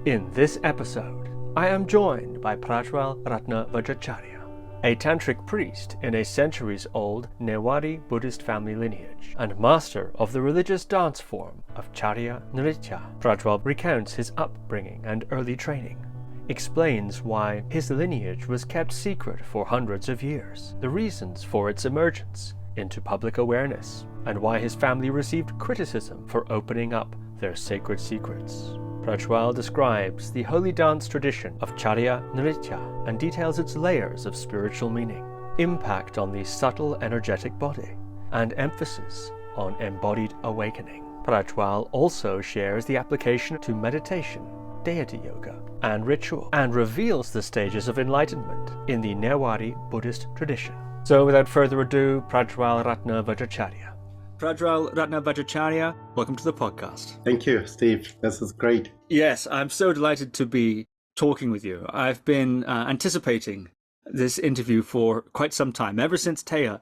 In this episode, I am joined by Prajwal Ratna Vajracharya, a tantric priest in a centuries-old Newari Buddhist family lineage and master of the religious dance form of Charya Nritya. Prajwal recounts his upbringing and early training, explains why his lineage was kept secret for hundreds of years, the reasons for its emergence into public awareness, and why his family received criticism for opening up their sacred secrets. Prajwal describes the holy dance tradition of Charya Nritya and details its layers of spiritual meaning, impact on the subtle energetic body, and emphasis on embodied awakening. Prajwal also shares the application to meditation, deity yoga, and ritual, and reveals the stages of enlightenment in the Newari Buddhist tradition. So without further ado, Prajwal Ratna Vajracharya. Prajwal Ratna Vajracharya, welcome to the podcast. Thank you, Steve. This is great. Yes, I'm so delighted to be talking with you. I've been anticipating this interview for quite some time, ever since Taya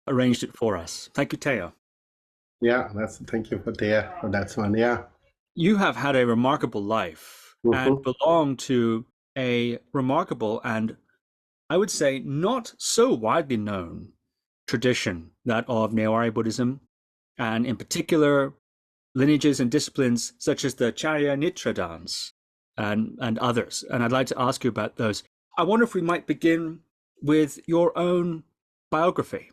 arranged it for us. Thank you, Taya. Yeah, thank you for Taya for that one. Yeah. You have had a remarkable life and belong to a remarkable and, I would say, not so widely known tradition, that of Newari Buddhism, and in particular lineages and disciplines such as the Charya Nritya dance and others. And I'd like to ask you about those. I wonder if we might begin with your own biography.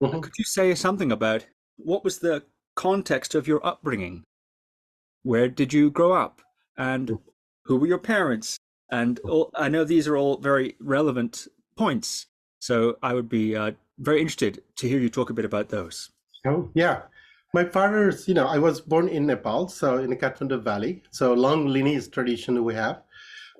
Could you say something about what was the context of your upbringing? Where did you grow up? And who were your parents? And I know these are all very relevant points. So I would be very interested to hear you talk a bit about those. Oh, yeah. My father's, I was born in Nepal, so in the Kathmandu Valley. So long lineage tradition we have.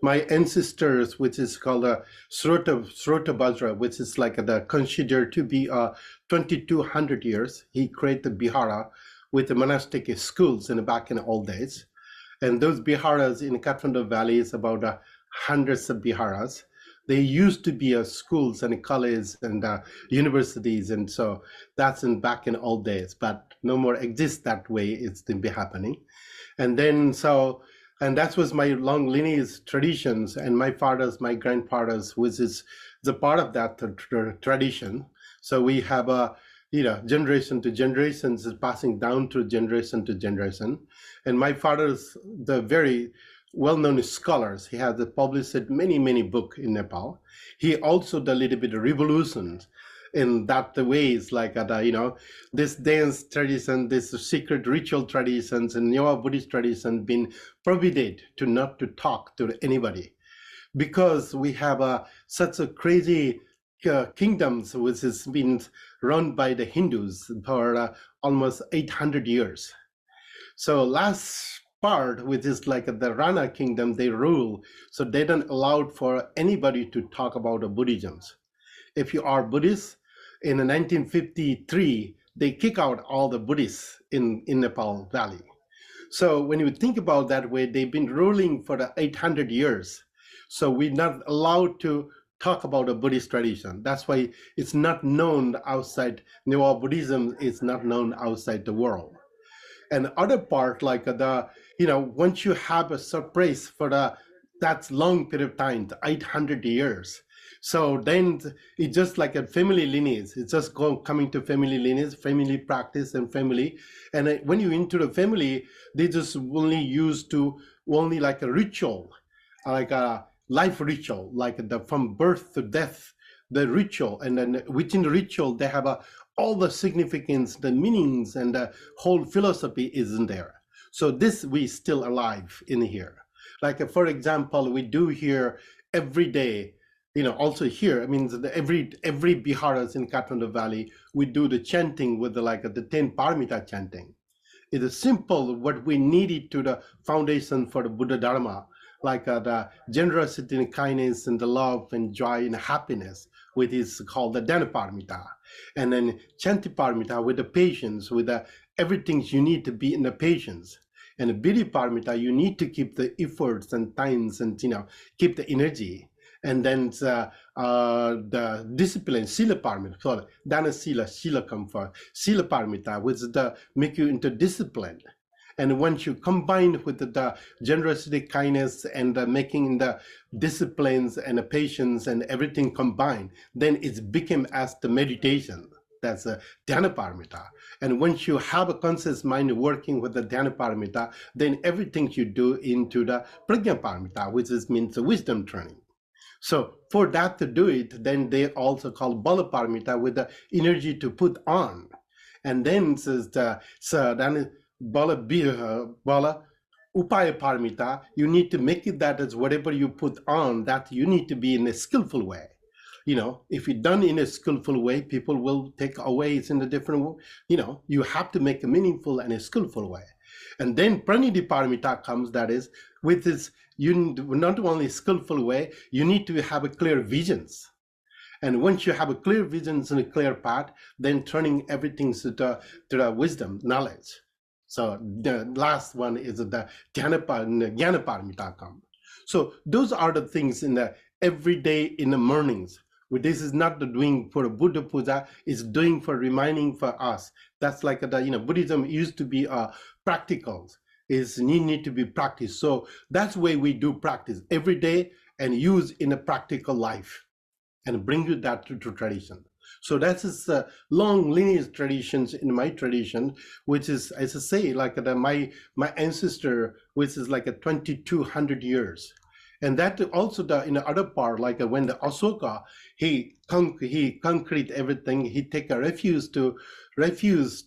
My ancestors, which is called a Srota Vajra, which is like considered to be 2,200 years. He created Bihara with the monastic schools back in the old days. And those Biharas in the Kathmandu Valley is about hundreds of Biharas. They used to be schools and colleges and universities, and so that's back in old days, but no more exists that way. It's been happening. And then and that was my long lineage traditions, and my grandfathers, which is the part of that tradition. So we have generation to generations is passing down to generation to generation. And my father's the very well-known scholars. He has published many books in Nepal. He also did a little bit of revolutions in that the ways like this dance tradition, this secret ritual traditions, and Newari Buddhist tradition been prohibited to not to talk to anybody, because we have such a crazy kingdoms which has been run by the Hindus for almost 800 years. So last part, which is like the Rana kingdom, they rule, so they don't allow for anybody to talk about the Buddhism. If you are Buddhist, in 1953, they kick out all the Buddhists in Nepal Valley. So when you think about that way, they've been ruling for the 800 years. So we're not allowed to talk about a Buddhist tradition. That's why it's not known outside. Newari Buddhism is not known outside the world. And the other part, like once you have a surprise for that long period of time, 800 years. So then it's just like a family lineage. It's just coming to family lineage, family practice and family. And when you into the family, they just only used to only like a ritual, like a life ritual, like from birth to death, the ritual. And then within the ritual, they have all the significance, the meanings, and the whole philosophy isn't there. So this we still alive in here. Like for example, we do here every day, also here, every Biharas in Kathmandu Valley, we do the chanting with the 10 paramita chanting. It is simple what we needed to the foundation for the Buddha Dharma, like the generosity and kindness and the love and joy and happiness, which is called the Dana paramita. And then Chanti paramita with the patience, with everything you need to be in the patience. And the Bidi paramita, you need to keep the efforts and times and keep the energy. And then the discipline, Sila paramita, sorry, Dana Sila come for Sila paramita, which is make you into discipline. And once you combine with the generosity, kindness, and making the disciplines and the patience and everything combined, then it became as the meditation. That's a dhyana paramita. And once you have a conscious mind working with the dhyana paramita, then everything you do into the prajna paramita, which means the wisdom training. So for that to do it, then they also call bala paramita, with the energy to put on. And then says then bala upaya paramita, you need to make it that as whatever you put on, that you need to be in a skillful way. If it's done in a skillful way, people will take away it in a different, you have to make a meaningful and a skillful way. And then pranidhi paramita comes, that is, with this, you not only skillful way, you need to have a clear visions. And once you have a clear visions and a clear path, then turning everything to the wisdom, knowledge. So the last one is the jnana paramita come. So those are the things in the everyday in the mornings. This is not the doing for a Buddha puja, it's doing for reminding for us. That's like the Buddhism used to be practical, is need to be practiced. So that's why we do practice every day and use in a practical life and bring you that to tradition. So that is long lineage traditions in my tradition, which is, as I say, like my ancestor, which is like a 2,200 years. And that also in the other part, like when the Asoka, he concrete everything, he take a refuge to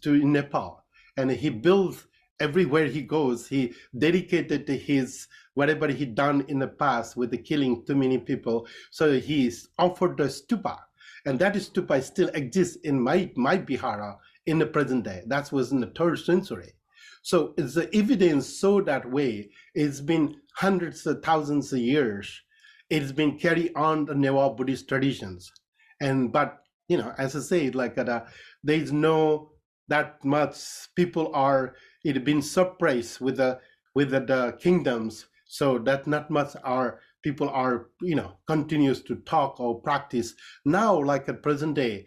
Nepal, and he built everywhere he goes. He dedicated to his whatever he done in the past with the killing too many people. So he's offered the stupa, and that stupa still exists in my Bihara in the present day. That was in the 3rd century. So it's the evidence so that way. It's been hundreds of thousands of years. It's been carried on the Newari Buddhist traditions. But as I say, like there's no that much people are, it been suppressed with the kingdoms. So that not much people are continues to talk or practice. Now, like at present day,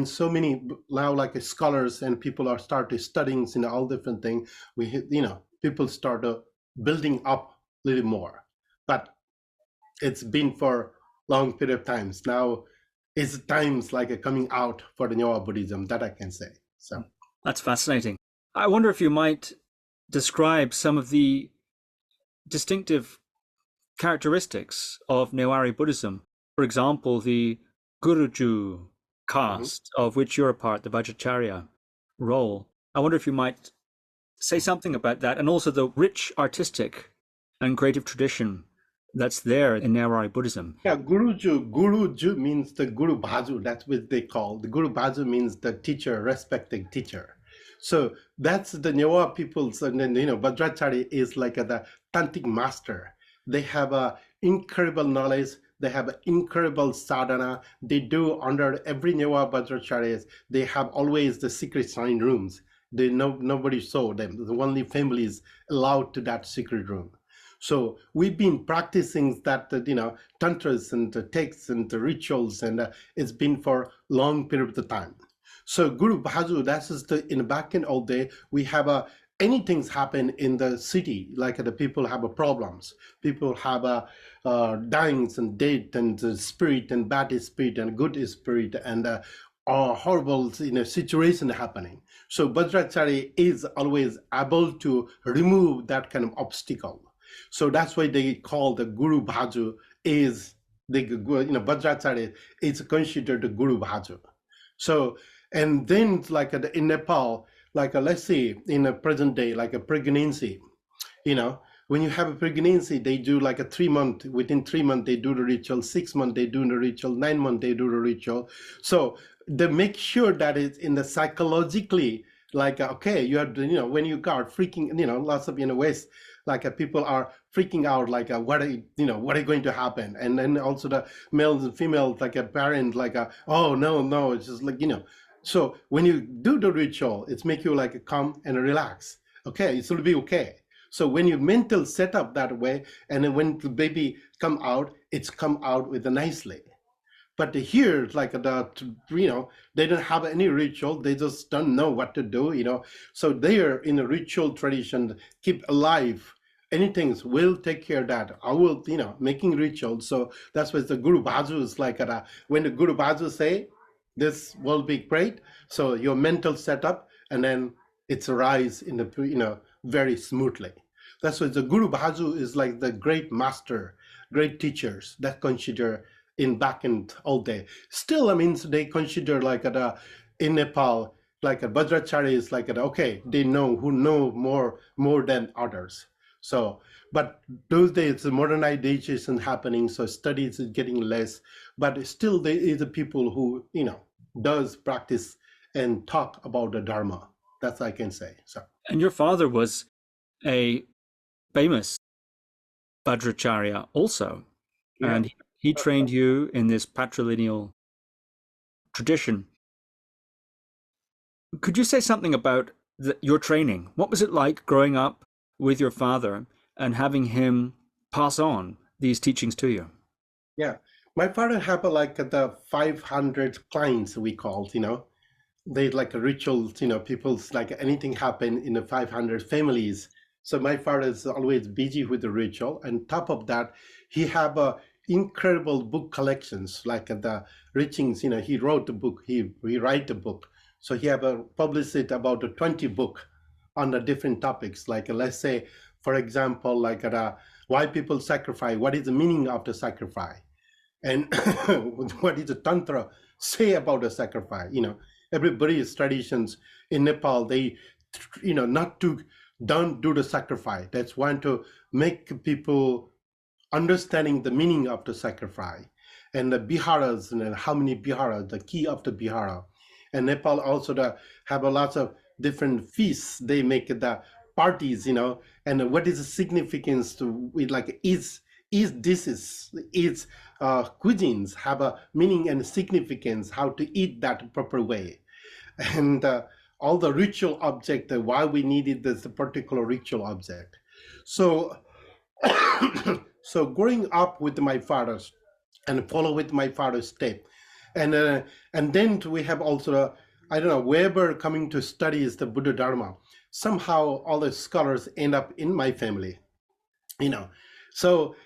so many now like scholars and people are started studying all different things. People start building up a little more, but it's been for long period of times. Now it's times like a coming out for the Newari Buddhism, that I can say. So that's fascinating. I wonder if you might describe some of the distinctive characteristics of Newari Buddhism. For example, the Guruju caste, of which you're a part, the Vajracharya role. I wonder if you might say something about that, and also the rich artistic and creative tradition that's there in Newari Buddhism. Yeah, Guruju means the Guru Bhazu. That's what they call. The Guru Bhazu means the teacher, respected teacher. So that's the Newari peoples, and then Vajracharya is like the tantric master. They have a incredible knowledge. They have incredible sadhana. They do under every Newari Vajracharya. They have always the secret sign rooms. Nobody saw them. The only families allowed to that secret room. So we've been practicing that, tantras and the texts and the rituals, and it's been for long periods of time. So Guru Bhazu, that's just in back in old day, we have anything's happen in the city, like the people have problems. People have dyings and death and spirit and bad spirit and good spirit and horrible situation happening. So Vajracharya is always able to remove that kind of obstacle. So that's why they call the Guru Bhazu is the Vajracharya is considered the Guru Bhazu. So and then like in Nepal, like let's say in a present day, like a pregnancy, when you have a pregnancy, they do like a 3 month, within 3 months, they do the ritual, 6 months, they do the ritual, 9 months, they do the ritual. So they make sure that it's in the psychologically, like, okay, you have, when you got freaking, lots of, ways, like people are freaking out, like, what are going to happen? And then also the males and females, like a parent, like, oh, no, it's just like, So when you do the ritual, it's make you like calm and relax. Okay, it's will be okay. So when you mental set up that way, and then when the baby come out, it's come out with a nicely. But here, like they don't have any ritual. They just don't know what to do. So they are in a ritual tradition, keep alive. Anything will take care of that. I will, making rituals. So that's what the Guru Bhaju is like. When the Guru Bhaju say, this will be great. So your mental setup, and then it's a rise in the, very smoothly. That's why the Guru Bhaju is like the great master, great teachers that consider back in old day. Still, I mean, they consider like in Nepal, like a Vajracharya is like okay, they know who know more than others. So, but those days the modernization happening, so studies is getting less, but still there is the people who does practice and talk about the dharma. That's I can say. So. And your father was a famous Vajracharya also, Yeah. and he trained you in this patrilineal tradition. Could you say something about your training? What was it like growing up with your father and having him pass on these teachings to you? Yeah, my father had like the 500 clients we called, they like a ritual, people's like anything happen in the 500 families. So my father is always busy with the ritual. And top of that, he have incredible book collections, like the richings, he wrote the book, he write the book. So he have published it about 20 book on the different topics. Like let's say, for example, like why people sacrifice, what is the meaning of the sacrifice? And what is the tantra say about the sacrifice? Everybody's traditions in Nepal, they, don't do the sacrifice. That's want to make people understanding the meaning of the sacrifice. And the biharas, and how many biharas, the key of the bihara. And Nepal also have a lot of different feasts. They make the parties, and what is the significance to it, like each dishes, each cuisines have a meaning and significance, how to eat that proper way. And all the ritual object, why we needed this particular ritual object. So, so growing up with my fathers and follow with my father's step. And then we have also, I don't know, wherever coming to study is the Buddha Dharma, somehow all the scholars end up in my family, So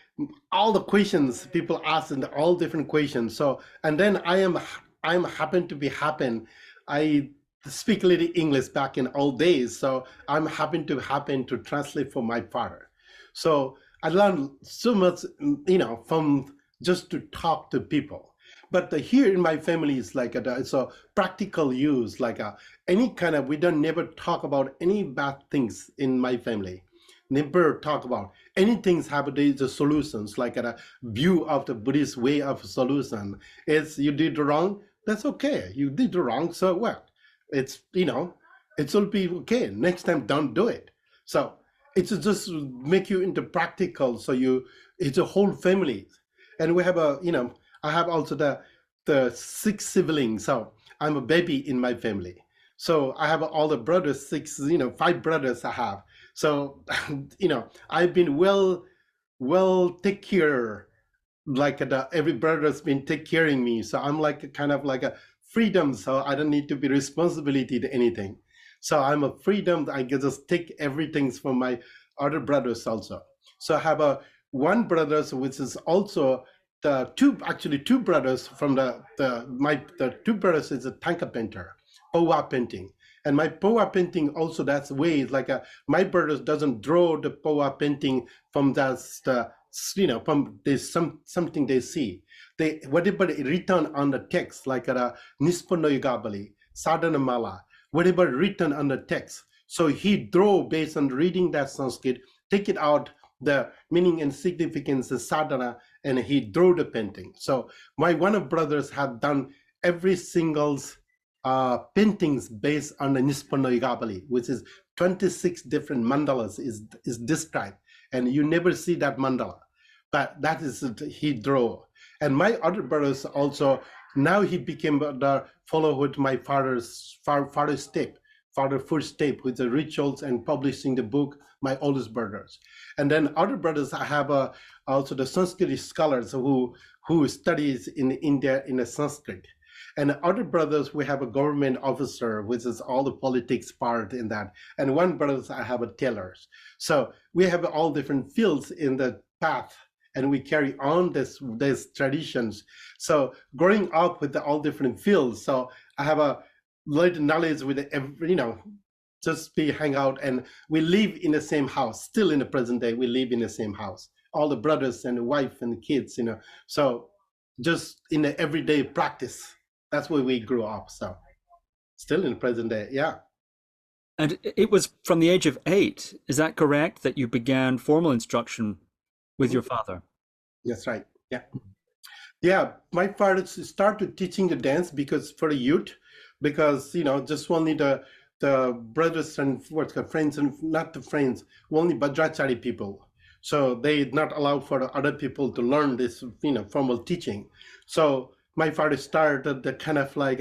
all the questions people ask and all different questions. So, and then I'm I speak a little English back in old days. So I'm happen to translate for my father. So I learned so much, from just to talk to people. But here in my family is like it's a practical use, like any kind of, we don't never talk about any bad things in my family. Never talk about anything have the solutions, like a view of the Buddhist way of solution. Is you did wrong, that's okay. You did wrong, so what? It's, it will be okay. Next time, don't do it. So it's just make you into practical. So it's a whole family. And we have I have also the 6 siblings. So I'm a baby in my family. So I have all the brothers, 5 brothers I have. So, I've been well take care, like every brother's been take caring me. So I'm like kind of like a freedom. So I don't need to be responsibility to anything. So I'm a freedom. I can just take everything from my other brothers also. So I have one brother, which is also the two brothers from the 2 brothers is a tanka painter, Powa painting. And my Powa painting also, that's way like my brothers doesn't draw the Powa painting from from this something they see. They whatever written on the text, like Nispono Yugabali, Sadhana Mala, whatever written on the text. So he draw based on reading that Sanskrit, take it out, the meaning and significance of sadhana, and he drew the painting. So my one of brothers have done every single paintings based on the Nispono Yugabali, which is 26 different mandalas is described, and you never see that mandala, but that is he drew. And my other brothers also, now he became the follow with my father's step. father first step with the rituals and publishing the book, my oldest brothers. And then other brothers, I have also the Sanskrit scholars who studies in India in the Sanskrit. And other brothers, we have a government officer, which is all the politics part in that. And one brother, I have a tailors. So we have all different fields in the path, and we carry on these traditions. So growing up with all different fields, so I have a lot of knowledge with every, just be hang out, and we live in the same house. Still in the present day, we live in the same house. All the brothers and the wife and the kids, So just in the everyday practice, that's where we grew up. So still in the present day, yeah. And it was from the age of 8, is that correct, that you began formal instruction with your father? That's right, yeah. Yeah, my father started teaching the dance because for the youth, because, just only the brothers and friends, and not the friends, only Vajracharya people. So they not allow for the other people to learn this, formal teaching. So my father started the kind of like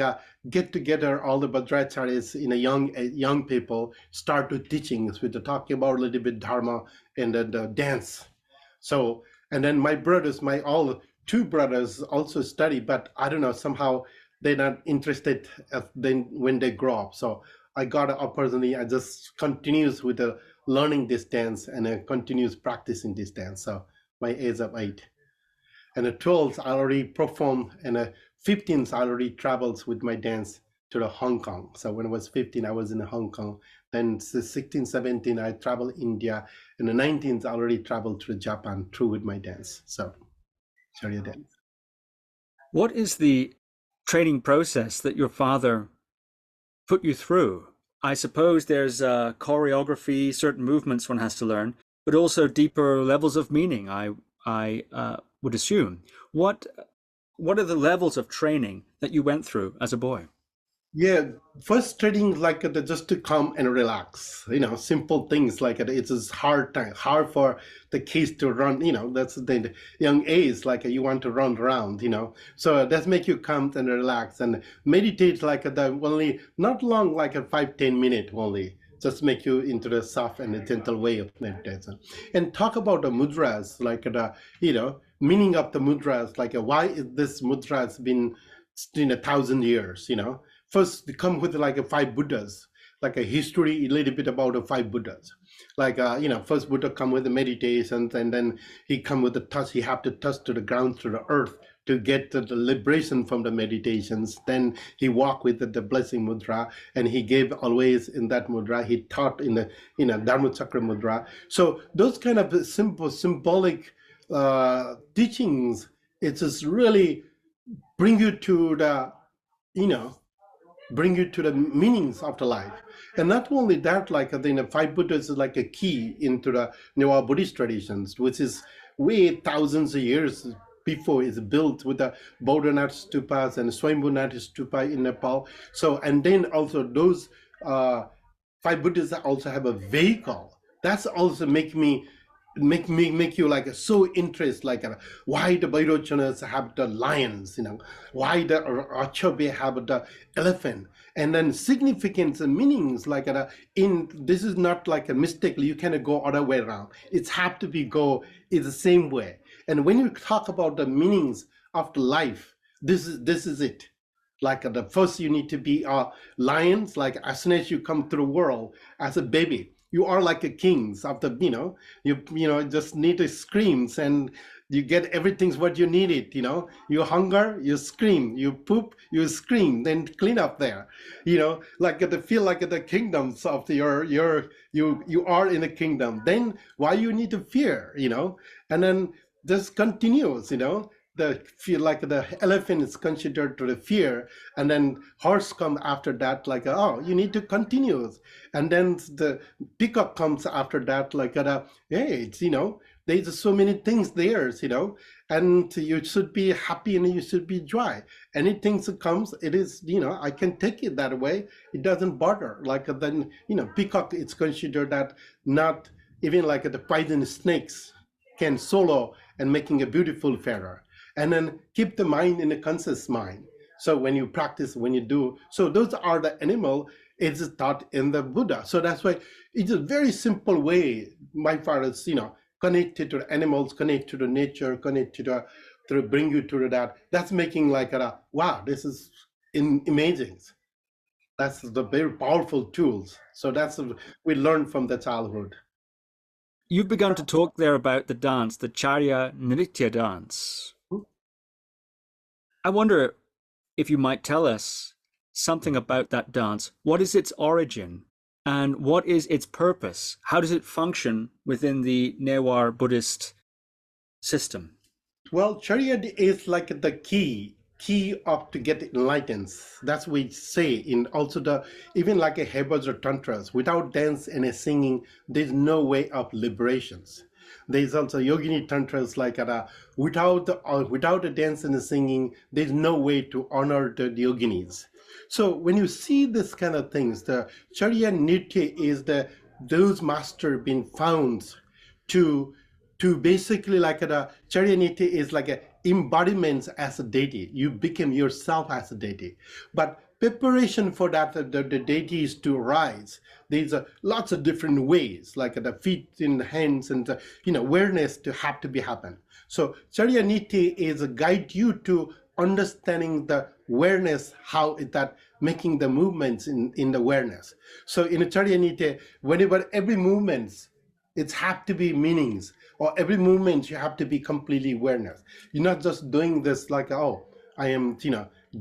get together all the Vajracharyas in a young people, started teaching with the talking about a little bit dharma and the dance. So, and then my brothers, all 2 brothers also study, but I don't know, somehow they're not interested when they grow up. So I got an opportunity, I just continues with the learning this dance and continues practicing this dance. So my age of 8. And at 12, I already performed, and at 15, I already travels with my dance to the Hong Kong. So when I was 15, I was in Hong Kong. Then 16, 17, I traveled India. And the 19th, I already traveled to Japan through with my dance. So Charya dance. What is the training process that your father put you through? I suppose there's choreography, certain movements one has to learn, but also deeper levels of meaning, I would assume. What are the levels of training that you went through as a boy? Yeah, first training just to come and relax, simple things like it's just hard for the kids to run, that's the young age, you want to run around, so that's make you come and relax and meditate the only, not long, 5-10 minutes only, just make you into the soft and a gentle way of meditation. And talk about the mudras, meaning of the mudras, why is this mudra has been 1,000 years, First, they come with 5 Buddhas, a history, a little bit about the 5 Buddhas. First Buddha come with the meditation, and then he come with the touch. He have to touch to the ground, to the earth, to get the liberation from the meditations. Then he walked with the blessing mudra, and he gave always in that mudra. He taught in the dharma chakra mudra. So those kind of simple symbolic teachings, it just really bring you to the bring you to the meanings of the life. And not only that, the 5 Buddhas is a key into the Newari Buddhist traditions, which is way thousands of years before it's built with the Bodhanath stupas and Swayambhunath stupa in Nepal. So, and then also those 5 Buddhas also have a vehicle. That's also make you so interested, why the Vajracharyas have the lions, why the Achabe have the elephant, and then significance and meanings this is not a mistake. You cannot go other way around. It's have to be it's the same way. And when you talk about the meanings of the life, this is it. The first you need to be lions. As soon as you come to the world as a baby, you are like a kings of the, you just need to scream, and you get everything's what you needed, You hunger, you scream, you poop, you scream, then clean up there, to feel like the kingdoms of you are in a kingdom. Then why you need to fear, and then this continues, the fear, the elephant is considered to the fear, and then horse come after that, you need to continue, and then the peacock comes after that, hey, it's, there's so many things there, and you should be happy and you should be joy. Anything that comes, it is, I can take it that way. It doesn't bother. Then, peacock, it's considered that not even the poisonous snakes can solo and making a beautiful feather. And then keep the mind in a conscious mind. So when you practice, when you do, so those are the animal, it's taught in the Buddha. So that's why it's a very simple way. My father's, connected to the animals, connected to nature, connected to bring you to that. That's making like wow, this is amazing. That's the very powerful tools. So that's we learn from the childhood. You've begun to talk there about the dance, the Charya Nritya dance. I wonder if you might tell us something about that dance. What is its origin and what is its purpose? How does it function within the Newari Buddhist system? Well, Charya is like the key of to get enlightened. That's what we say in also the even like a Hebrews or tantras. Without dance and a singing, there's no way of liberations. There's also yogini tantras like without a dance and a singing, there's no way to honor the yoginis. So when you see this kind of things, the Charya Nritya is those master being found to basically like Charya Nritya is like a embodiment as a deity. You become yourself as a deity. But preparation for that, the deity is to rise. There's lots of different ways, like the feet and the hands and awareness to have to be happen. So Charya Nritya is a guide you to understanding the awareness, how it that making the movements in the awareness. So in a Charya Nritya, whenever every movement, it have to be meanings, or every movement you have to be completely awareness. You're not just doing this like, oh, I am,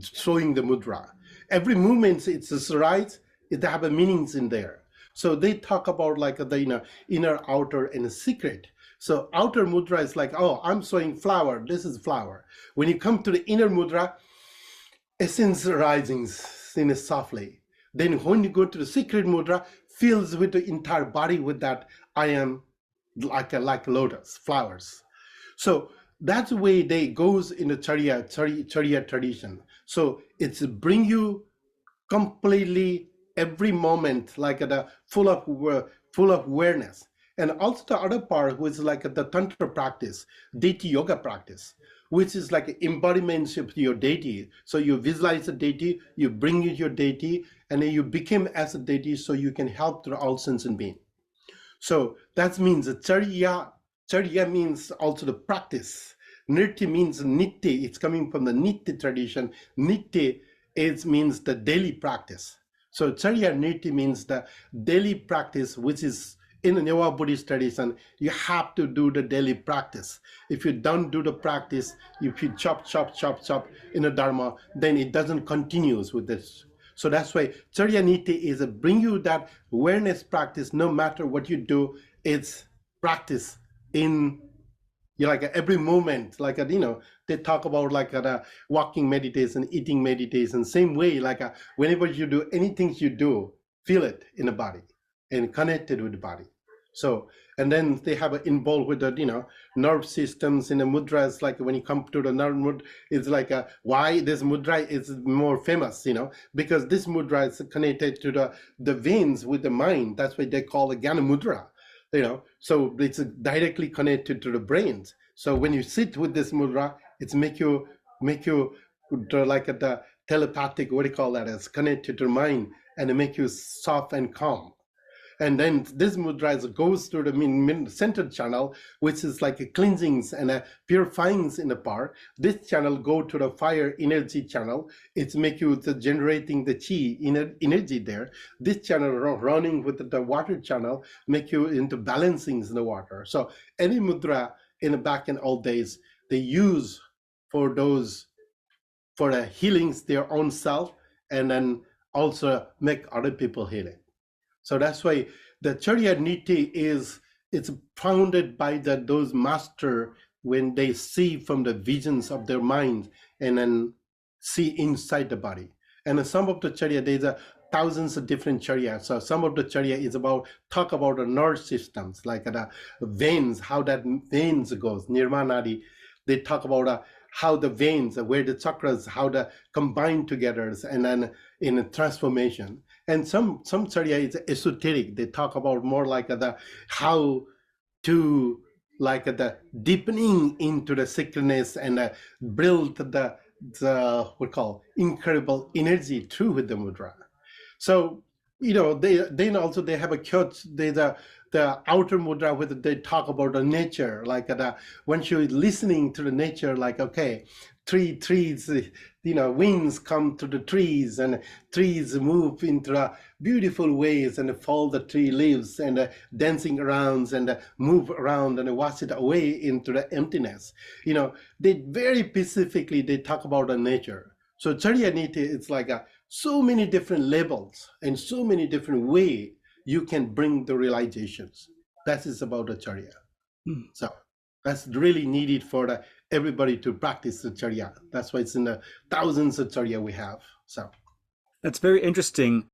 showing the mudra. Every movement, it's a rise, it have a meanings in there. So they talk about like the inner, outer, and a secret. So outer mudra is like, oh, I'm showing flower, this is flower. When you come to the inner mudra, essence rising softly. Then when you go to the secret mudra, fills with the entire body with that I am like lotus flowers. So that's the way they goes in the Charya tradition. So it's bring you completely every moment like the full of awareness. And also the other part which is like the tantra practice, deity yoga practice, which is like embodiment of your deity. So you visualize the deity, you bring your deity, and then you become as a deity so you can help to all sentient beings. So that means Charya means also the practice. Nritya means nitya. It's coming from the nitya tradition. Nitya means the daily practice. So Charya Nritya means the daily practice, which is in the Newari Buddhist tradition, you have to do the daily practice. If you don't do the practice, if you chop in a dharma, then it doesn't continue with this. So that's why Charya Nritya is a bring you that awareness practice. No matter what you do, it's practice in like every moment. Like they talk about like walking meditation, eating meditation. Same way, like whenever you do anything you do, feel it in the body and connected with the body. So and then they have involved with the nerve systems in the mudras. Like when you come to the nerve mudra, it's like why this mudra is more famous, because this mudra is connected to the veins with the mind. That's why they call it Jnana mudra, so it's directly connected to the brains. So when you sit with this mudra, it's make you like the telepathic, what do you call that, as connected to the mind, and it make you soft and calm. And then this mudra goes to the center channel, which is like a cleansings and purifyings in the part. This channel go to the fire energy channel. It's make you generating the chi energy there. This channel running with the water channel make you into balancings in the water. So any mudra in the back in old days, they use for healings their own self, and then also make other people healing. So that's why the Charya Nritya it's founded by those master when they see from the visions of their mind and then see inside the body. And some of the Charya, there's thousands of different Charya. So some of the Charya is talk about the nerve systems, like the veins, how that veins goes, Nirmanadi. They talk about how the veins, where the chakras, how they combine together, and then in a transformation. And some Charya is esoteric. They talk about more like how to like the deepening into the sacredness and build the what we call incredible energy through with the mudra. So they have a church. The outer mudra where they talk about the nature, like when you're listening to the nature, like okay, trees, winds come to the trees and trees move into beautiful ways and fall the tree leaves and dancing around and move around and wash it away into the emptiness. They very specifically they talk about the nature. So Charya Nritya, it's like so many different levels and so many different ways you can bring the realizations. That is about the Charya. So that's really needed for everybody to practice the Charya. That's why it's in the thousands of Charya we have. So that's very interesting.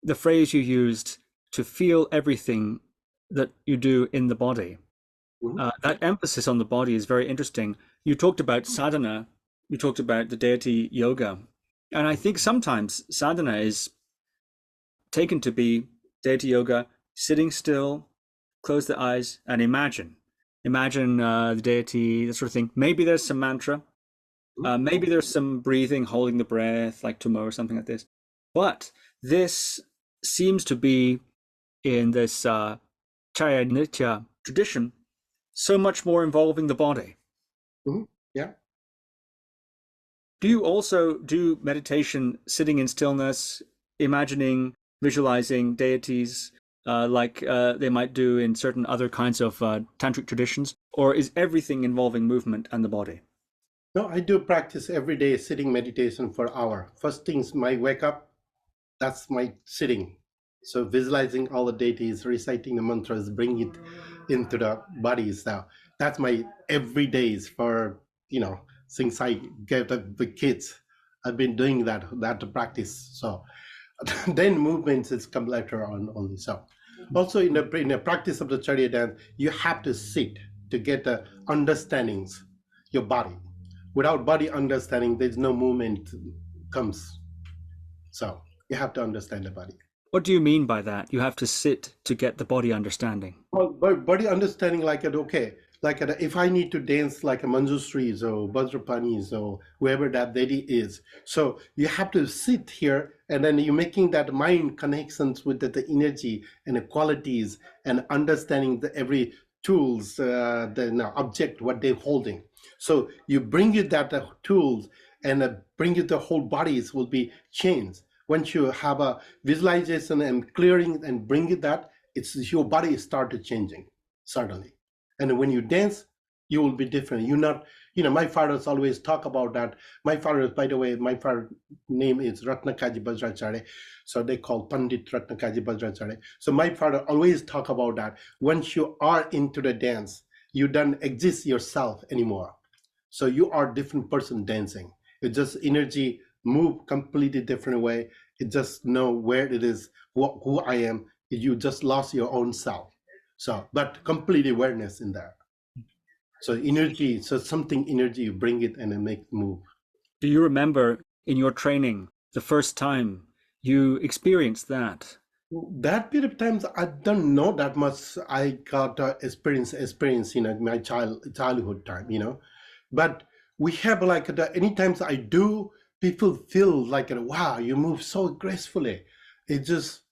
The phrase you used, to feel everything that you do in the body. That emphasis on the body is very interesting. You talked about sadhana. You talked about the deity yoga. And I think sometimes sadhana is taken to be deity yoga, sitting still, close the eyes, and imagine the deity, that sort of thing. Maybe there's some mantra. Maybe there's some breathing, holding the breath, like Tumo or something like this. But this seems to be, in this Charya Nritya tradition, so much more involving the body. Yeah. Do you also do meditation sitting in stillness, imagining, visualizing deities like they might do in certain other kinds of tantric traditions? Or is everything involving movement and the body? No, I do practice every day sitting meditation for an hour. First things, my wake up, that's my sitting. So visualizing all the deities, reciting the mantras, bring it into the bodies now. That's my everydays for, since I get the kids. I've been doing that practice. So then movements is come later on only. So also in the practice of the Charya dance, you have to sit to get the understandings, your body. Without body understanding, there's no movement comes. So you have to understand the body. What do you mean by that? You have to sit to get the body understanding. Well, body understanding if I need to dance like a Manjusris or Vajrapanis or whoever that deity is. So you have to sit here and then you're making that mind connections with the energy and the qualities and understanding the every tools, the object, what they're holding. So you bring it that tools and bring it the whole bodies will be changed. Once you have a visualization and clearing and bring it that, it's your body started changing suddenly. And when you dance, you will be different. You're not, my fathers always talk about that. My father, by the way, my father's name is Ratna Kaji Vajracharya. So they call Pandit Ratna Kaji Vajracharya. So my father always talk about that. Once you are into the dance, you don't exist yourself anymore. So you are a different person dancing. It's just energy move completely different way. You just know where it is, who I am. You just lost your own self. So, but complete awareness in there. So energy, something energy, you bring it and it make move. Do you remember in your training, the first time you experienced that? That period of times, I don't know that much. I got experience in my childhood time, But we have any times I do, people feel like, wow, you move so gracefully. It just,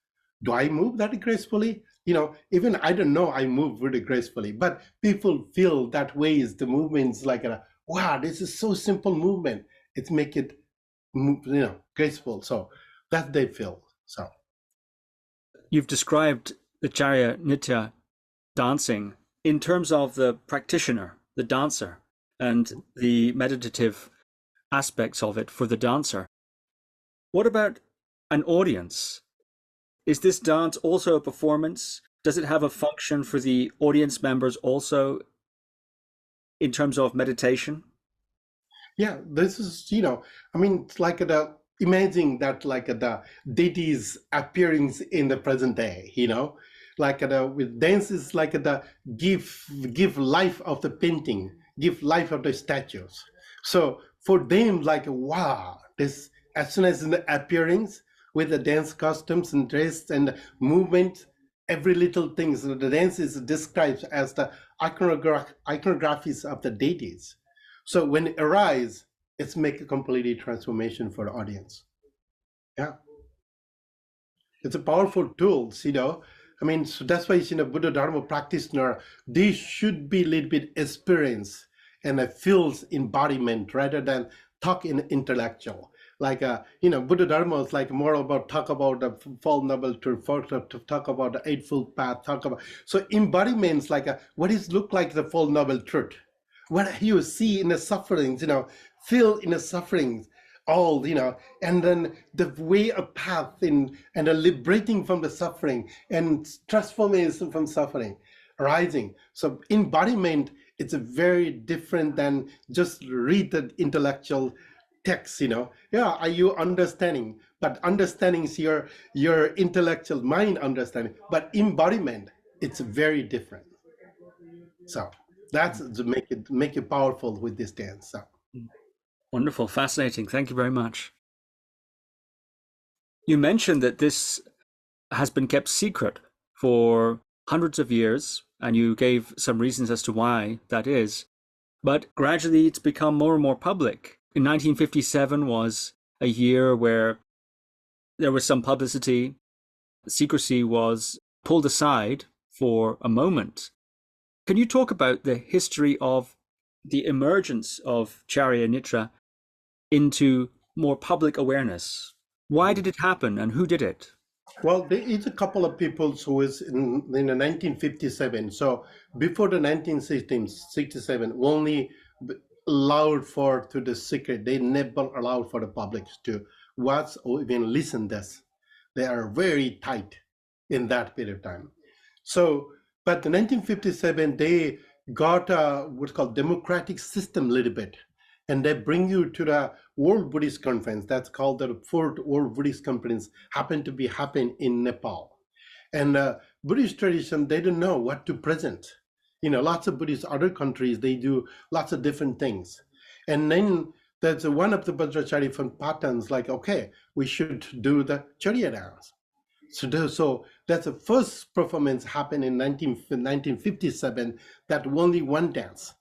do I move that gracefully? Even I don't know I move really gracefully, but people feel that way is the movements like, wow, this is so simple movement. It make it, graceful. So that they feel. So you've described the Charya Nritya dancing in terms of the practitioner, the dancer, and the meditative aspects of it for the dancer. What about an audience? Is this dance also a performance? Does it have a function for the audience members also in terms of meditation? Yeah, this is, it's like imagine that like the deities appearing in the present day, with dance is like the give life of the painting, give life of the statues. So for them, like, wow, this as soon as in the appearance with the dance costumes and dress and movement, every little thing. So the dance is described as the iconographies of the deities. So when it arises, it's make a completely transformation for the audience. Yeah. It's a powerful tools, I mean, so that's why, Buddha Dharma practitioner, they should be a little bit experience and a feels embodiment rather than talk in intellectual. Like, Buddha Dharma is like more about talk about the Four Noble Truth, to talk about the Eightfold Path, so embodiments like what is look like the Four Noble Truth, what you see in the sufferings, feel in the sufferings, all, and then the way of path and the liberating from the suffering and transformation from suffering, rising. So embodiment, it's a very different than just read the intellectual text, are you understanding? But understanding is your intellectual mind understanding, but embodiment, it's very different. So that's to make it powerful with this dance. So. Wonderful, fascinating. Thank you very much. You mentioned that this has been kept secret for hundreds of years, and you gave some reasons as to why that is. But gradually it's become more and more public. In 1957 was a year where there was some publicity. Secrecy was pulled aside for a moment. Can you talk about the history of the emergence of Charya Nritya into more public awareness? Why did it happen and who did it? Well, there is a couple of people who is in the 1957. So before the 1967, only allowed for to the secret. They never allowed for the public to watch or even listen this. They are very tight in that period of time. So, but in 1957, they got what's called democratic system a little bit. And they bring you to the World Buddhist Conference. That's called the Fourth World Buddhist Conference, happened in Nepal. And Buddhist tradition, they don't know what to present. Lots of Buddhist other countries, they do lots of different things. And then there's one of the Vajracharya from Patans, like, okay, we should do the Charya dance. So that's the first performance happened in 1957, that only one dance.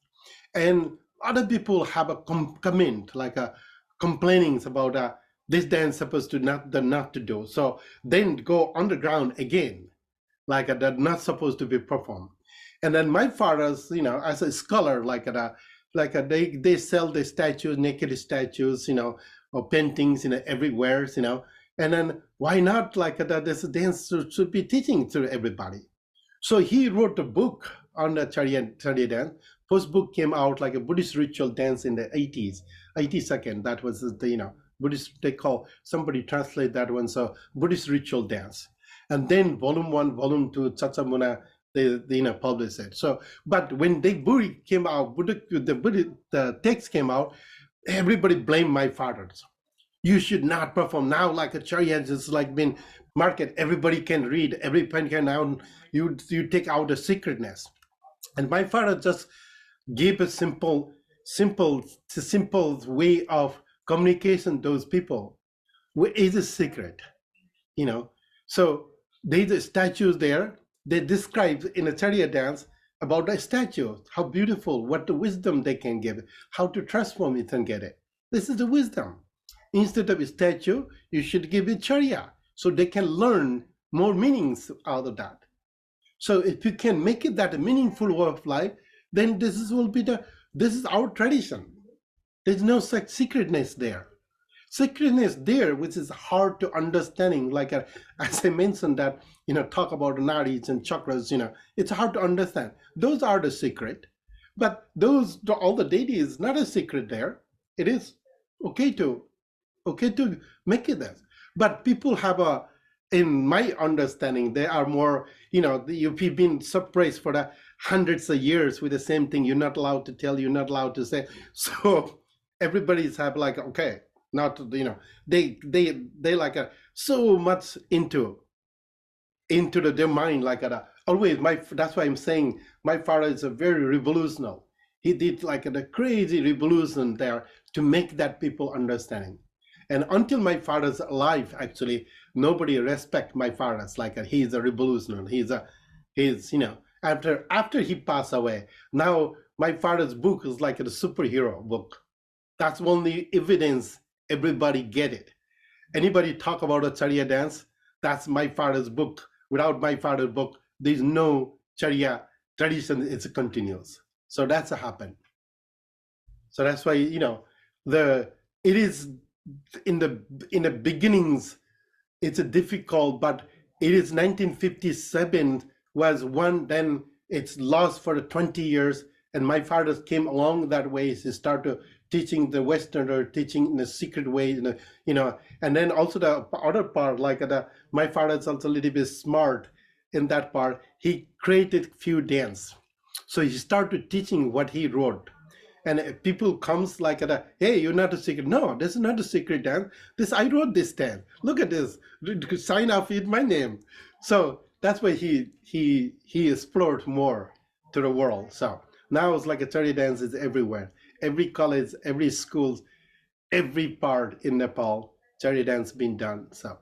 And other people have a comment, like complaining about this dance supposed to not to do. So then go underground again, like they're not supposed to be performed. And then my father's, as a scholar, they sell the statues, naked statues, or paintings, everywhere, And then why not this dance should be teaching to everybody? So he wrote a book on the Charya dance. First book came out like a Buddhist ritual dance in the 82nd. That was the Buddhist, they call, somebody translate that one, so Buddhist ritual dance. And then volume 1, volume 2, Chachamuna, they published it. So, but when the Buddha came out, the text came out, everybody blamed my fathers. You should not perform now like a Charya is like been market. Everybody can read, everybody can now, you take out the secretness. And my father just gave a simple way of communication to those people. What is a secret? So there's the statues there. They describe in a Charya dance about the statue, how beautiful, what the wisdom they can give, how to transform it and get it. This is the wisdom. Instead of a statue, you should give it Charya, so they can learn more meanings out of that. So if you can make it that a meaningful way of life, then this is our tradition. There's no such secretness there. Secretness there, which is hard to understanding, like as I mentioned that, talk about nadis and chakras, it's hard to understand. Those are the secret, but all the deity is not a secret there. It is okay to make it that. But people have in my understanding, they are more, if you've been suppressed for the hundreds of years with the same thing, you're not allowed to tell, you're not allowed to say. So everybody's have like, okay, not, they like so much into their mind, like always that's why I'm saying my father is a very revolutionary. He did like a crazy revolution there to make that people understanding. And until my father's alive, actually, nobody respect my father's like he's a revolutionary. He's after he passed away. Now my father's book is like a superhero book. That's only evidence everybody get it. Anybody talk about a Charya dance, That's my father's book. Without my father's book, there's no Charya tradition. It's continuous. So that's a happen. So that's why, it is in the beginnings, it's a difficult, but it is 1957 was one, then it's lost for 20 years. And my father came along that way. He started teaching the Westerner, teaching in a secret way, and then also the other part, my father is also a little bit smart in that part. He created few dance. So he started teaching what he wrote. And people comes hey, you're not a secret. No, this is not a secret dance. I wrote this dance. Look at this. Sign off with my name. So that's why he explored more to the world. So now it's like a Charya dance is everywhere. Every college, every school, every part in Nepal, Charya dance being done. So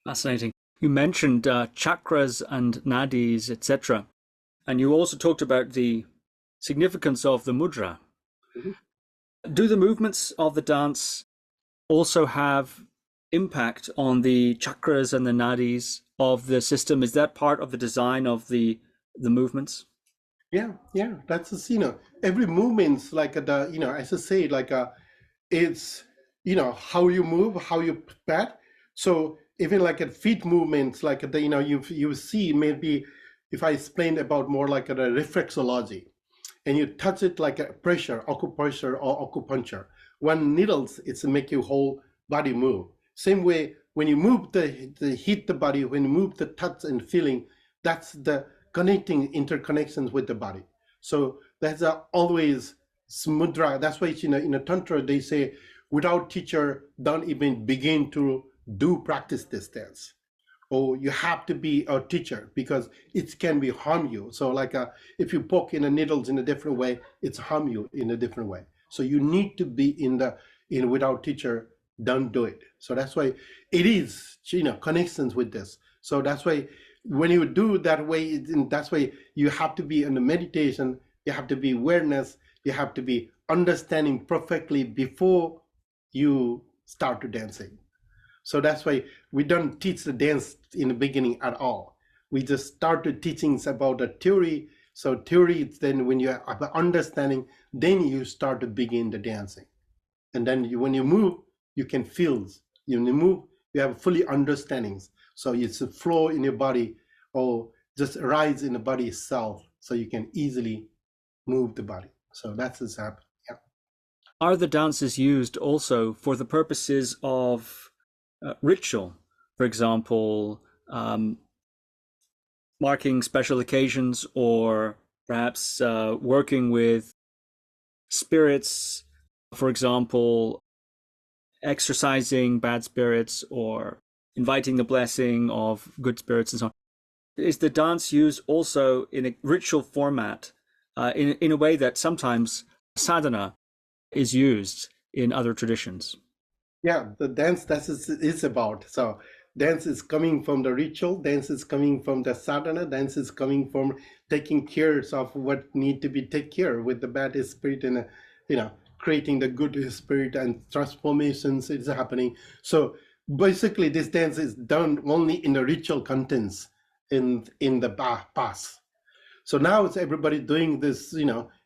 fascinating. You mentioned chakras and nadis, etc. And you also talked about the significance of the mudra. Mm-hmm. Do the movements of the dance also have impact on the chakras and the nadis of the system? Is that part of the design of the movements? Yeah, that's every movement's as I say, it's how you move, how you pat. So even a feet movements, you see, maybe if I explain about more a reflexology, and you touch it like a pressure, acupressure or acupuncture. One needles, it's make your whole body move. Same way when you move the hit the body, when you move the touch and feeling, that's the connecting interconnections with the body. So that's always mudra. That's why in a tantra they say, without teacher, don't even begin to practice this dance. Or you have to be a teacher because it can be harm you. So if you poke in the needles in a different way, it's harm you in a different way. So you need to be without teacher, don't do it. So that's why it is connections with this. So that's why when you do that way, that's why you have to be in the meditation, you have to be awareness, you have to be understanding perfectly before you start to dancing. So that's why we don't teach the dance in the beginning at all. We just started teachings about the theory. So theory, then when you have understanding, then you start to begin the dancing. And then when you move, you can feel. When you move, you have fully understandings. So it's a flow in your body or just arise in the body itself. So you can easily move the body. So that's what's happening. Yeah. Are the dances used also for the purposes of ritual, for example, marking special occasions, or perhaps working with spirits, for example, exorcising bad spirits or inviting the blessing of good spirits and so on? Is the dance used also in a ritual format in a way that sometimes sadhana is used in other traditions? Yeah, the dance is about. So dance is coming from the ritual, dance is coming from the sadhana, dance is coming from taking care of what need to be taken care with the bad spirit and creating the good spirit and transformations is happening. So basically this dance is done only in the ritual contents in the past. So now it's everybody doing this,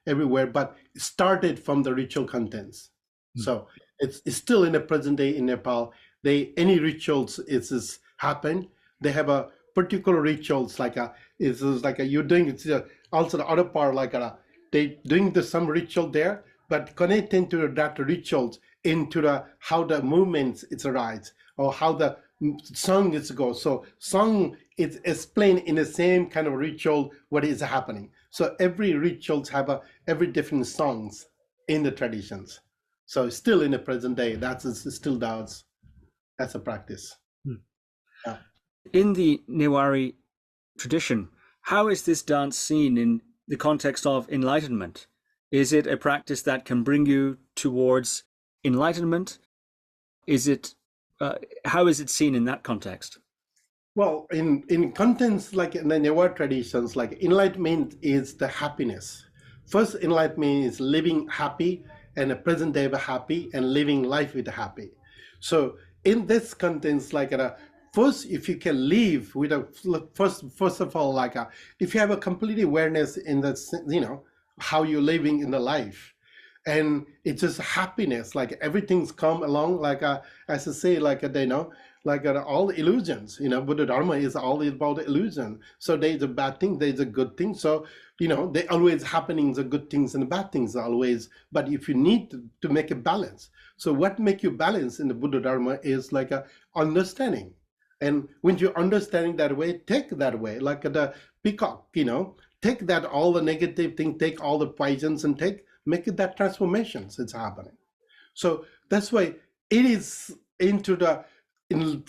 everywhere, but it started from the ritual contents. Mm-hmm. So it's still in the present day in Nepal. Any rituals is happen. They have a particular rituals you're doing. It's also the other part they doing some ritual there, but connecting to that rituals into how the movements it's arise or how the song is go. So song is explained in the same kind of ritual what is happening. So every rituals have every different songs in the traditions. So still in the present day, still does. That's a practice. Yeah. In the Newari tradition, how is this dance seen in the context of enlightenment? Is it a practice that can bring you towards enlightenment? How is it seen in that context? Well, in contents like in the Newari traditions, enlightenment is the happiness. First, enlightenment is living happy and a present day happy and living life with happy. So in this contents first, if you can live with a first of all, like if you have a complete awareness in the, how you're living in the life, and it's just happiness, like everything's come along, like as I say, like all the illusions, Buddha Dharma is all about illusion. So there's a bad thing, there's a good thing. So they always happening, the good things and the bad things always. But if you need to make a balance, so what make you balance in the Buddha Dharma is like a understanding. And when you're understanding that way, take that way, like the peacock, take that all the negative thing, take all the poisons and make it that transformations it's happening. So that's why it is into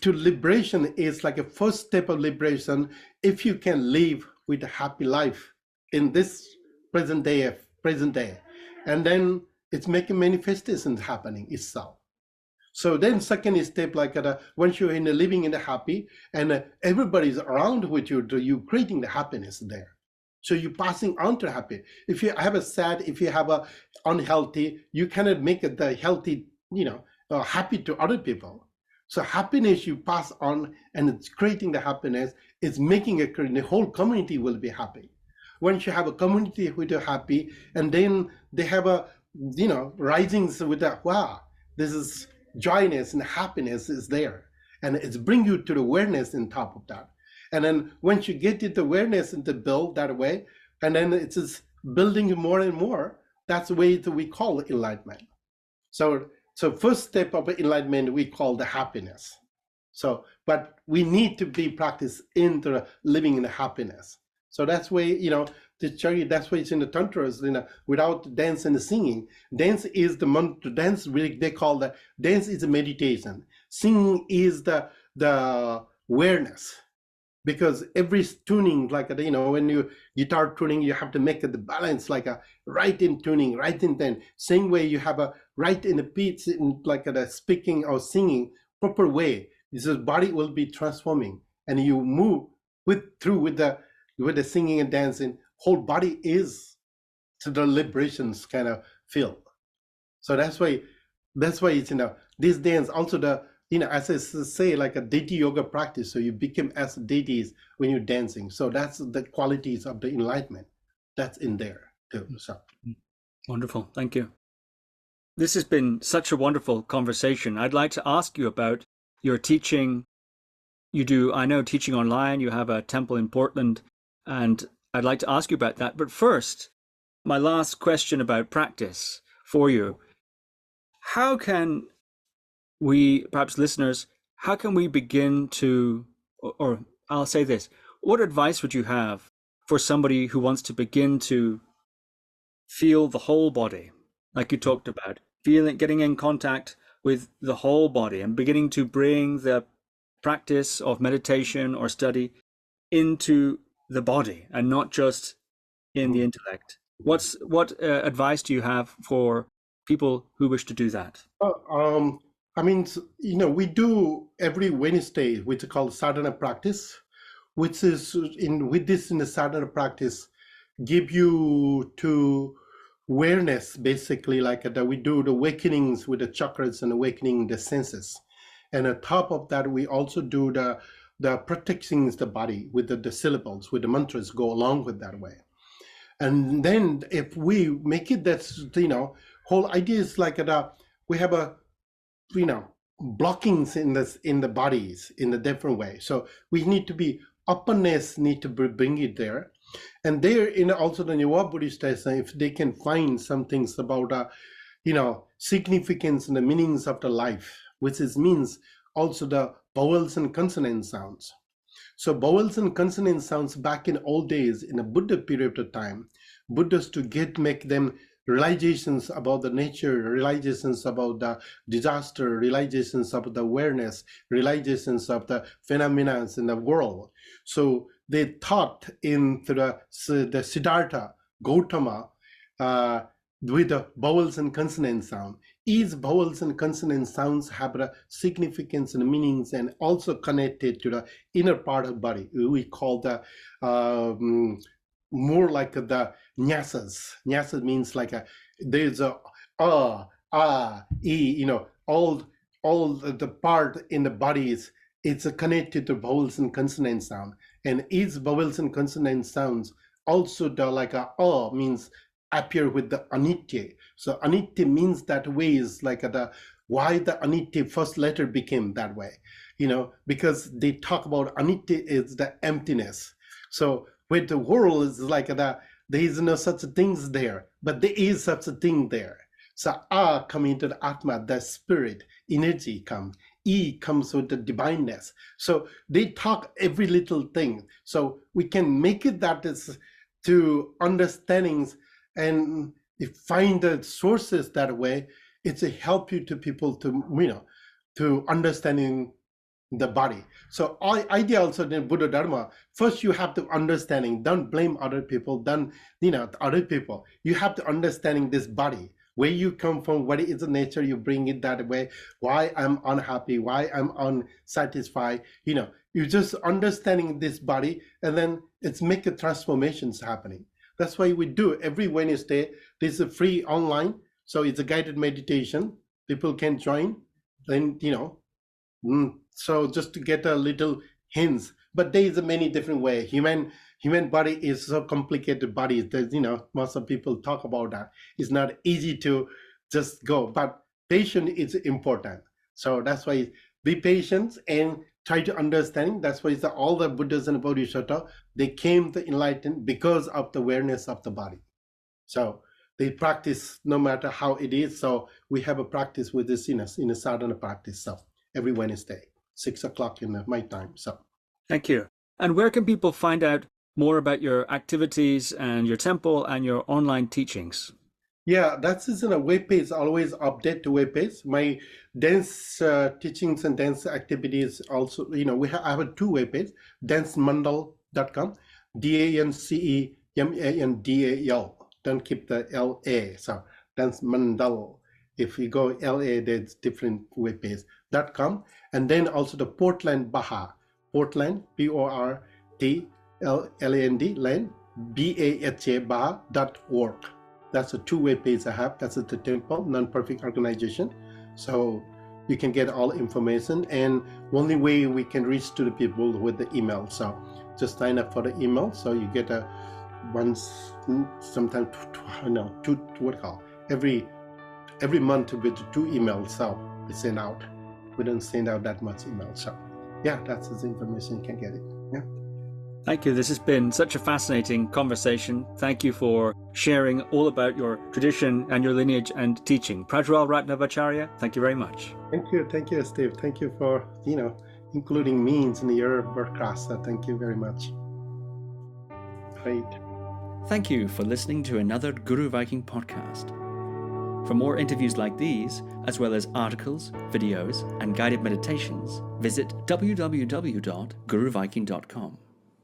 liberation is like a first step of liberation. If you can live with a happy life in this present day, and then it's making manifestations happening itself. So then second step, like once you're living in the happy and everybody's around with you, you creating the happiness there. So you're passing on to happy. If you have a sad, if you have a unhealthy, you cannot make it the healthy, happy to other people. So happiness you pass on, and it's creating the happiness. It's making the whole community will be happy. Once you have a community with a happy, and then they have a, risings with that, wow, this is joyness and happiness is there, and it's bring you to the awareness on top of that. And then once you get it awareness and to build that way, and then it's just building more and more, that's the way that we call enlightenment. So first step of enlightenment we call the happiness. So, but we need to be practiced into living in the happiness. So that's why, the Charya, that's why it's in the tantras, without dance and singing. Dance is the mantra, dance really they call the dance is a meditation. Singing is the awareness. Because every tuning, like when you guitar tuning, you have to make the balance, like a right in tuning, right in then. Same way you have a right in the beats, in like the speaking or singing proper way. This is body will be transforming, and you move with the singing and dancing. Whole body is to the liberations kind of feel. So that's why it's this dance also the. As I say, like a deity yoga practice, so you become as deities when you're dancing. So that's the qualities of the enlightenment that's in there too. So wonderful, thank you. This has been such a wonderful conversation. I'd like to ask you about your teaching. You do, I know, teaching online. You have a temple in Portland, and I'd like to ask you about that. But first, my last question about practice for you: how can we, perhaps listeners, how can we begin to, or I'll say this, what advice would you have for somebody who wants to begin to feel the whole body, like you talked about, getting in contact with the whole body and beginning to bring the practice of meditation or study into the body and not just in the intellect? What advice do you have for people who wish to do that? We do every Wednesday, which is called sadhana practice, which is in the sadhana practice, give you to awareness, basically, like that we do the awakenings with the chakras and awakening the senses. And on top of that, we also do the protecting the body with the syllables, with the mantras go along with that way. And then if we make it, that's, whole idea is like we have a, blockings in the bodies in a different way. So we need to be openness, need to bring it there. And there in also the Newari Buddhist, if they can find some things about significance and the meanings of the life, which means also the vowels and consonant sounds. So vowels and consonant sounds back in old days in a Buddha period of time, Buddhas to make them realizations about the nature, realizations about the disaster, realizations of the awareness, realizations of the phenomena in the world. So they taught in the Siddhartha, Gautama, with the vowels and consonant sound. Each vowels and consonant sounds have a significance and meanings, and also connected to the inner part of the body. We call the more like the nyasas. Nyasa means like there's a e, all the part in the bodies it's connected to vowels and consonant sound. And each vowels and consonant sounds also like means appear with the anitya. So anitya means that way is like why the anitya first letter became that way, because they talk about anitya is the emptiness. So with the world is like there is no such things there, but there is such a thing there. So coming to the Atma, the spirit, energy comes. E comes with the divineness. So they talk every little thing. So we can make it that is to understandings and find the sources that way. It's a help you to people to, to understanding the body. So idea also in Buddha Dharma, first you have to understanding, don't blame other people, don't, other people. You have to understanding this body. Where you come from, what is the nature, you bring it that way, why I'm unhappy, why I'm unsatisfied, you just understanding this body, and then it's make the transformations happening. That's why we do every Wednesday. This is a free online, so it's a guided meditation. People can join, then, so just to get a little hints, but there is a many different way. Human body is so complicated body that, most of people talk about that. It's not easy to just go, but patience is important. So that's why be patient and try to understand. That's why all the Buddhas and Bodhisattva, they came to enlighten because of the awareness of the body. So they practice no matter how it is. So we have a practice with this in a sadhana practice. So every Wednesday, 6 o'clock in my time. So thank you. And where can people find out more about your activities and your temple and your online teachings? Yeah, that's in a web page, always update to web page. My dance teachings and dance activities also, I have 2 web pages, dancemandal.com, DANCEMANDAL. Don't keep the LA. So dancemandal. If you go LA, there's different web page.com. And then also the Portland Baha, Portland, PORTLAND, land, BAHA, Baha.org. That's the 2 web pages I have. That's the temple, non-profit organization. So you can get all information, and only way we can reach to the people with the email. So just sign up for the email. So you get every month with 2 emails. So we send out. We don't send out that much email. So yeah, that's the information you can get it. Yeah. Thank you. This has been such a fascinating conversation. Thank you for sharing all about your tradition and your lineage and teaching. Prajwal Ratna Vajracharya, thank you very much. Thank you, Steve. Thank you for, including me in your broadcast. So thank you very much. Great. Thank you for listening to another Guru Viking podcast. For more interviews like these, as well as articles, videos, and guided meditations, visit www.guruviking.com.